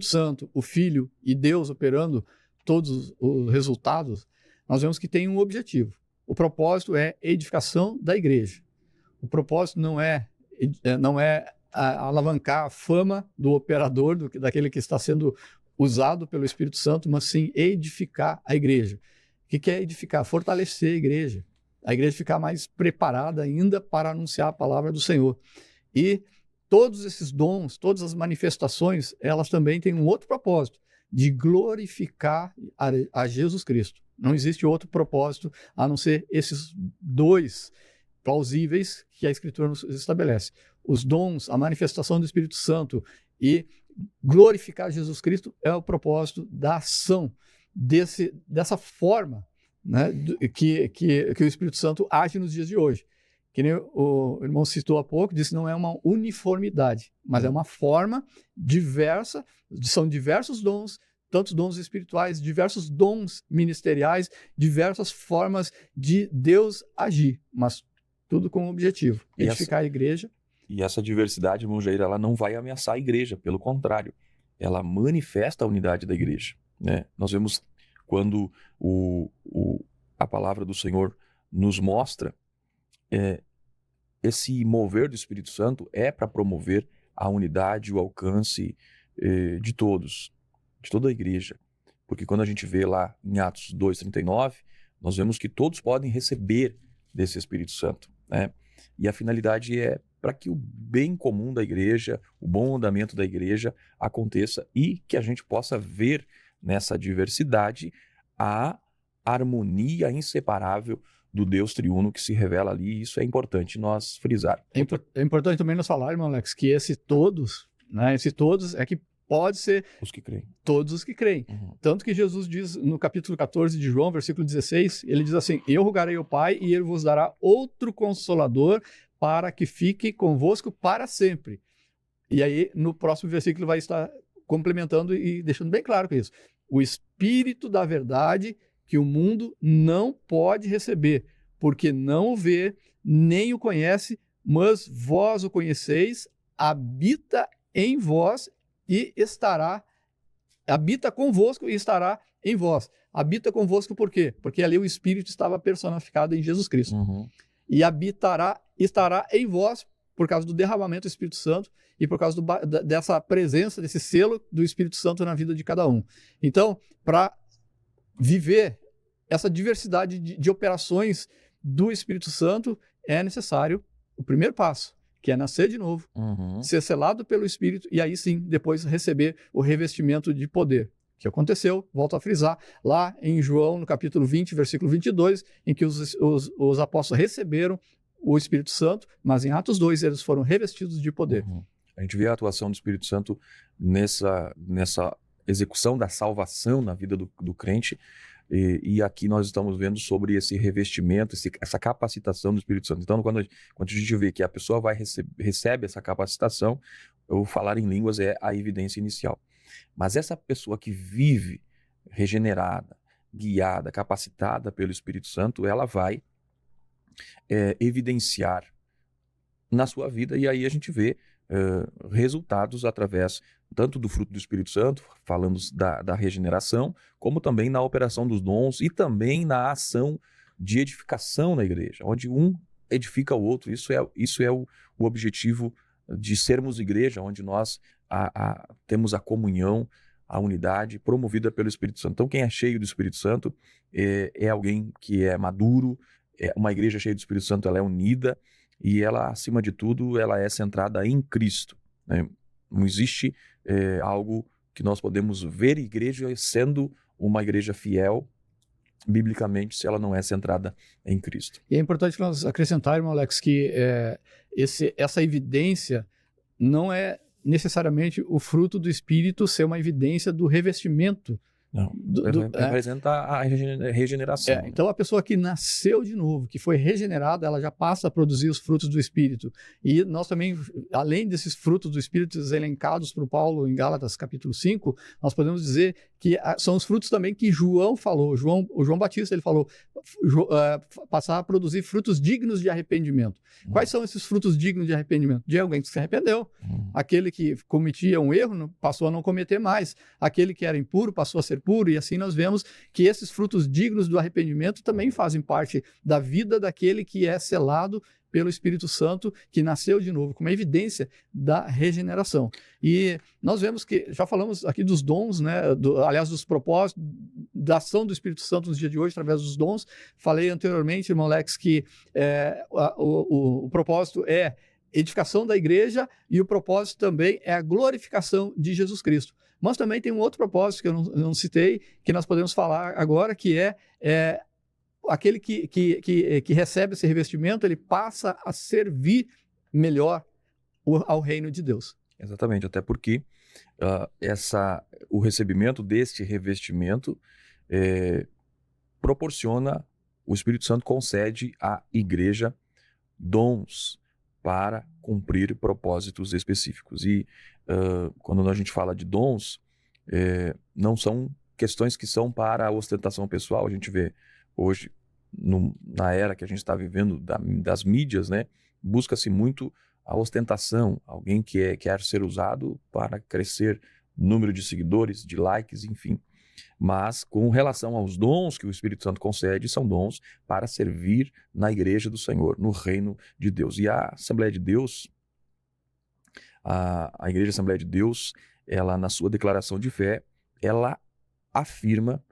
Santo, o Filho e Deus operando todos os resultados, nós vemos que tem um objetivo. O propósito é edificação da igreja. O propósito não é alavancar a fama do operador, daquele que está sendo usado pelo Espírito Santo, mas sim edificar a igreja. O que é edificar? Fortalecer a igreja ficar mais preparada ainda para anunciar a palavra do Senhor. E todos esses dons, todas as manifestações, elas também têm um outro propósito, de glorificar a Jesus Cristo. Não existe outro propósito a não ser esses dois plausíveis que a Escritura nos estabelece. Os dons, a manifestação do Espírito Santo e glorificar Jesus Cristo é o propósito da ação dessa forma, né, que o Espírito Santo age nos dias de hoje. Que nem o irmão citou há pouco, disse que não é uma uniformidade, mas é uma forma diversa, são diversos dons, tantos dons espirituais, diversos dons ministeriais, diversas formas de Deus agir, mas tudo com o objetivo, edificar a igreja. E essa diversidade, irmão Jair, ela não vai ameaçar a igreja, pelo contrário, ela manifesta a unidade da igreja, né? Nós vemos quando a palavra do Senhor nos mostra esse mover do Espírito Santo é para promover a unidade, o alcance de todos, de toda a igreja. Porque quando a gente vê lá em Atos 2:39, nós vemos que todos podem receber desse Espírito Santo, né? E a finalidade é para que o bem comum da igreja, o bom andamento da igreja aconteça e que a gente possa ver nessa diversidade a harmonia inseparável do Deus triuno que se revela ali, e isso é importante nós frisar. É importante também nós falar, irmão Alex, que esse todos, né, esse todos é que pode ser os que creem. Todos os que creem. Uhum. Tanto que Jesus diz no capítulo 14 de João, versículo 16, ele diz assim: eu rogarei ao Pai e ele vos dará outro consolador para que fique convosco para sempre. E aí no próximo versículo vai estar complementando e deixando bem claro com isso. O Espírito da verdade que o mundo não pode receber, porque não o vê, nem o conhece, mas vós o conheceis, habita em vós e habita convosco e estará em vós. Habita convosco por quê? Porque ali o Espírito estava personificado em Jesus Cristo. Uhum. E estará em vós por causa do derramamento do Espírito Santo e por causa dessa presença, desse selo do Espírito Santo na vida de cada um. Então, para viver essa diversidade de operações do Espírito Santo, é necessário o primeiro passo, que é nascer de novo, ser selado pelo Espírito e aí sim, depois receber o revestimento de poder. Que aconteceu, volto a frisar, lá em João, no capítulo 20, versículo 22, em que os apóstolos receberam o Espírito Santo, mas em Atos 2 eles foram revestidos de poder. Uhum. A gente vê a atuação do Espírito Santo nessa execução da salvação na vida do crente, e aqui nós estamos vendo sobre esse revestimento, essa capacitação do Espírito Santo. Então, quando a gente vê que a pessoa recebe essa capacitação, o falar em línguas é a evidência inicial. Mas essa pessoa que vive regenerada, guiada, capacitada pelo Espírito Santo, ela vai evidenciar na sua vida, e aí a gente vê resultados através tanto do fruto do Espírito Santo, falando da regeneração, como também na operação dos dons e também na ação de edificação na igreja, onde um edifica o outro. Isso é o objetivo de sermos igreja, onde nós temos a comunhão, a unidade promovida pelo Espírito Santo. Então, quem é cheio do Espírito Santo é alguém que é maduro. Uma igreja cheia do Espírito Santo, ela é unida e ela, acima de tudo, ela é centrada em Cristo, né? Não existe algo que nós podemos ver igreja sendo uma igreja fiel, biblicamente, se ela não é centrada em Cristo. E é importante nós acrescentar, irmão Alex, que essa evidência não é necessariamente o fruto do Espírito ser uma evidência do revestimento. Não, representa a regeneração. Então, a pessoa que nasceu de novo, que foi regenerada, ela já passa a produzir os frutos do Espírito. E nós também, além desses frutos do Espírito elencados por Paulo em Gálatas capítulo 5, nós podemos dizer que são os frutos também que João falou. O João Batista, ele falou, passar a produzir frutos dignos de arrependimento. Quais são esses frutos dignos de arrependimento? De alguém que se arrependeu. Aquele que cometia um erro passou a não cometer mais. Aquele que era impuro passou a ser puro, e assim nós vemos que esses frutos dignos do arrependimento também fazem parte da vida daquele que é selado pelo Espírito Santo, que nasceu de novo, como evidência da regeneração. E nós vemos que, já falamos aqui dos dons, né? Aliás, dos propósitos, da ação do Espírito Santo nos dias de hoje, através dos dons. Falei anteriormente, irmão Alex, que o propósito é edificação da igreja e o propósito também é a glorificação de Jesus Cristo. Mas também tem um outro propósito que eu não citei, que nós podemos falar agora, que é aquele que recebe esse revestimento, ele passa a servir melhor ao reino de Deus. Exatamente, até porque o recebimento deste revestimento proporciona, o Espírito Santo concede à igreja dons para cumprir propósitos específicos. E quando a gente fala de dons, não são questões que são para a ostentação pessoal. A gente vê hoje, na era que a gente está vivendo das mídias, né, busca-se muito a ostentação, alguém que quer ser usado para crescer número de seguidores, de likes, enfim. Mas com relação aos dons que o Espírito Santo concede, são dons para servir na igreja do Senhor, no reino de Deus. E a Assembleia de Deus, a Igreja Assembleia de Deus, ela, na sua declaração de fé, ela afirma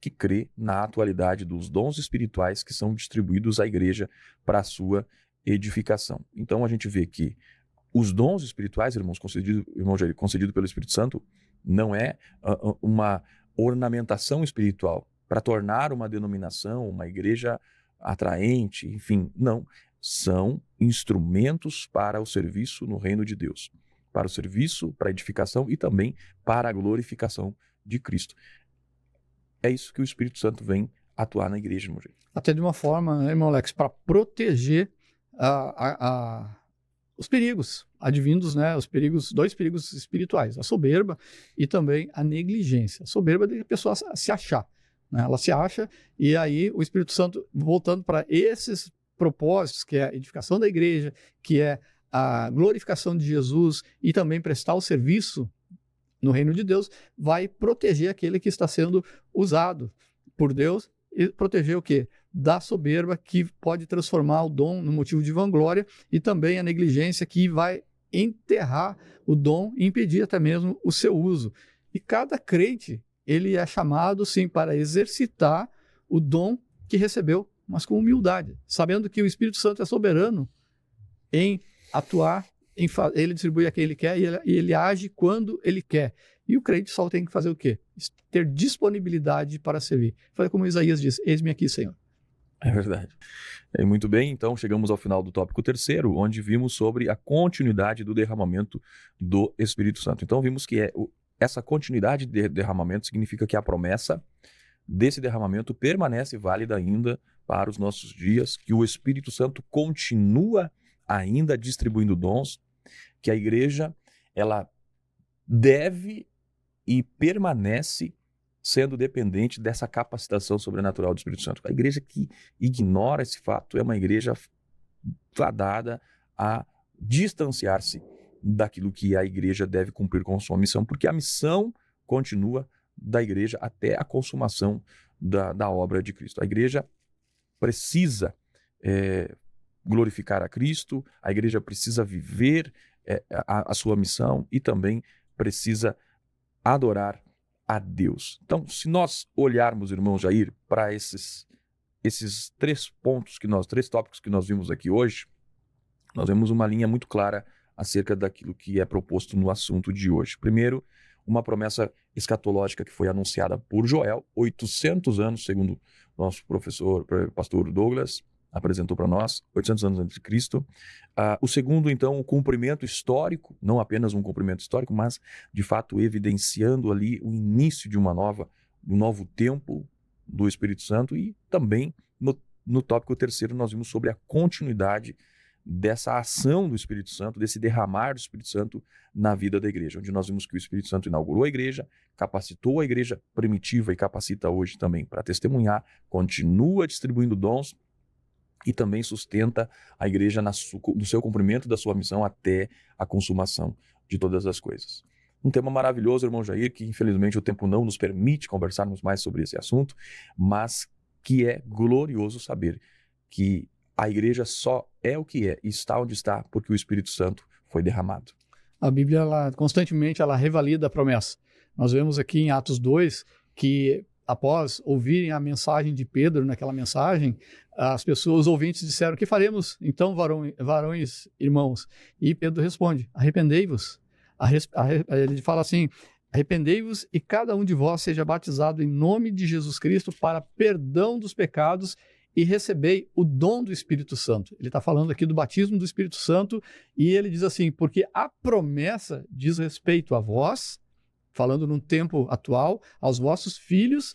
que crê na atualidade dos dons espirituais que são distribuídos à igreja para a sua edificação. Então a gente vê que os dons espirituais, irmãos, concedido pelo Espírito Santo, não é uma ornamentação espiritual para tornar uma denominação, uma igreja atraente, enfim, não. São instrumentos para o serviço no reino de Deus, para o serviço, para a edificação e também para a glorificação de Cristo. É isso que o Espírito Santo vem atuar na igreja, irmão. Até de uma forma, né, irmão Alex, para proteger os perigos advindos, né, dois perigos espirituais, a soberba e também a negligência. A soberba é de a pessoa se achar, né? Ela se acha, e aí o Espírito Santo, voltando para esses propósitos, que é a edificação da igreja, que é a glorificação de Jesus e também prestar o serviço no reino de Deus, vai proteger aquele que está sendo usado por Deus e proteger o quê? Da soberba, que pode transformar o dom no motivo de vanglória, e também a negligência, que vai enterrar o dom e impedir até mesmo o seu uso. E cada crente, ele é chamado, sim, para exercitar o dom que recebeu, mas com humildade, sabendo que o Espírito Santo é soberano em atuar, ele distribui a quem ele quer e ele age quando ele quer. E o crente só tem que fazer o quê? Ter disponibilidade para servir. Foi como Isaías diz: eis-me aqui, Senhor. É verdade. Muito bem, então chegamos ao final do tópico 3º, onde vimos sobre a continuidade do derramamento do Espírito Santo. Então vimos que essa continuidade de derramamento significa que a promessa desse derramamento permanece válida ainda para os nossos dias, que o Espírito Santo continua ainda distribuindo dons, que a igreja ela deve e permanece sendo dependente dessa capacitação sobrenatural do Espírito Santo. A igreja que ignora esse fato é uma igreja fadada a distanciar-se daquilo que a igreja deve cumprir com sua missão, porque a missão continua da igreja até a consumação da obra de Cristo. A igreja precisa glorificar a Cristo, a igreja precisa viver a sua missão e também precisa adorar a Deus. Então, se nós olharmos, irmão Jair, para esses 3 tópicos que nós vimos aqui hoje, nós vemos uma linha muito clara acerca daquilo que é proposto no assunto de hoje. Primeiro, uma promessa escatológica que foi anunciada por Joel, 800 anos, segundo nosso pastor Douglas apresentou para nós, 800 anos antes de Cristo. O segundo, então, o cumprimento histórico, não apenas um cumprimento histórico, mas, de fato, evidenciando ali o início de um novo tempo do Espírito Santo. E também, no tópico 3º, nós vimos sobre a continuidade dessa ação do Espírito Santo, desse derramar do Espírito Santo na vida da igreja, onde nós vimos que o Espírito Santo inaugurou a igreja, capacitou a igreja primitiva e capacita hoje também para testemunhar, continua distribuindo dons, e também sustenta a igreja no seu cumprimento da sua missão até a consumação de todas as coisas. Um tema maravilhoso, irmão Jair, que infelizmente o tempo não nos permite conversarmos mais sobre esse assunto, mas que é glorioso saber que a igreja só é o que é e está onde está porque o Espírito Santo foi derramado. A Bíblia, constantemente, ela revalida a promessa. Nós vemos aqui em Atos 2 que após ouvirem a mensagem de Pedro, naquela mensagem, as pessoas, os ouvintes disseram: "O que faremos então, varões, irmãos?" E Pedro responde: "Arrependei-vos." Ele fala assim: "Arrependei-vos e cada um de vós seja batizado em nome de Jesus Cristo para perdão dos pecados e recebei o dom do Espírito Santo." Ele está falando aqui do batismo do Espírito Santo e ele diz assim: "Porque a promessa diz respeito a vós," falando num tempo atual, "aos vossos filhos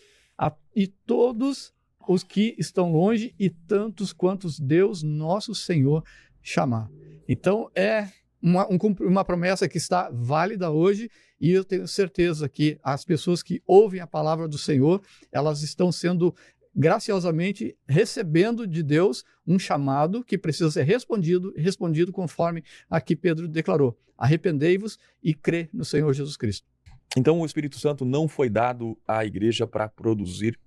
e todos os que estão longe e tantos quantos Deus nosso Senhor chamar." Então é uma promessa que está válida hoje, e eu tenho certeza que as pessoas que ouvem a palavra do Senhor, elas estão sendo graciosamente recebendo de Deus um chamado que precisa ser respondido conforme aqui Pedro declarou: "Arrependei-vos e crê no Senhor Jesus Cristo." Então, o Espírito Santo não foi dado à igreja para produzir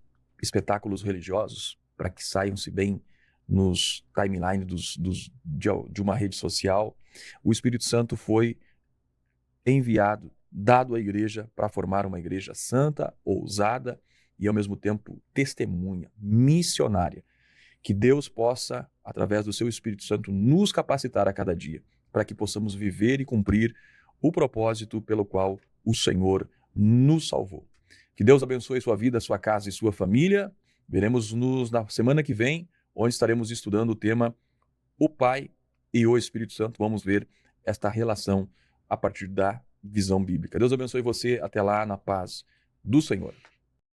espetáculos religiosos, para que saiam-se bem nos timelines de uma rede social. O Espírito Santo foi enviado, dado à igreja para formar uma igreja santa, ousada e, ao mesmo tempo, testemunha, missionária. Que Deus possa, através do seu Espírito Santo, nos capacitar a cada dia, para que possamos viver e cumprir o propósito pelo qual o Senhor nos salvou. Que Deus abençoe sua vida, sua casa e sua família. Veremos-nos na semana que vem, onde estaremos estudando o tema O Pai e o Espírito Santo. Vamos ver esta relação a partir da visão bíblica. Deus abençoe você. Até lá, na paz do Senhor.